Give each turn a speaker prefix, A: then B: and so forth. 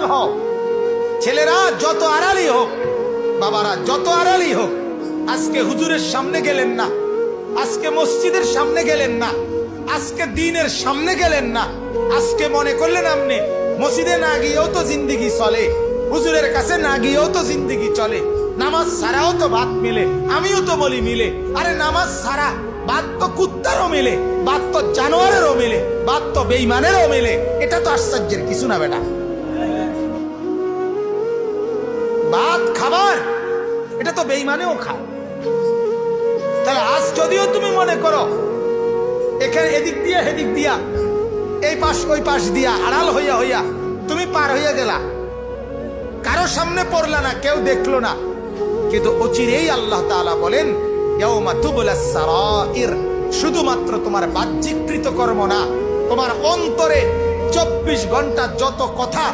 A: হও, ছেলেরা যত আড়ালি হোক, বাবারা যত আড়ালি হোক, আজকে হুজুরের সামনে গেলেন না, আজকে মসজিদের সামনে গেলেন না, আজকে দ্বীনের সামনে গেলেন না, আজকে মনে করলেন আপনি মসজিদে না গিয়েও তো জিন্দেগি চলে, হুজুরের কাছে না গিয়েও তো জিন্দেগি চলে, নামাজ ছাড়াও তো ভাত মিলে, আমিও তো বলি মিলে। আরে নামাজ ছাড়া ভাত তো কুত্তারও মিলে, ভাত তো জানোয়ারেরও মিলে, ভাত তো বেঈমানেরও মিলে। এটা তো আশ্চর্যের কিছু না বেটা। ভাত খাবার, এটা তো বেঈমানেও খায়। তাহলে আজ যদিও তুমি মনে করো এখানে এদিক দিয়া হেদিক দিয়া, এই পাশ ওই পাশ দিয়া আড়াল হইয়া হইয়া তুমি পার হইয়া গেলা, কারো সামনে পড়লা না, কেউ দেখলো না, কিন্তু অচিরেই আল্লাহ তাআলা বলেন ইয়াউমা তুবলাস সারাইর, শুধুমাত্র তোমার বাহ্যিক কৃতকর্ম না, তোমার অন্তরে 24 ঘন্টা যত কথা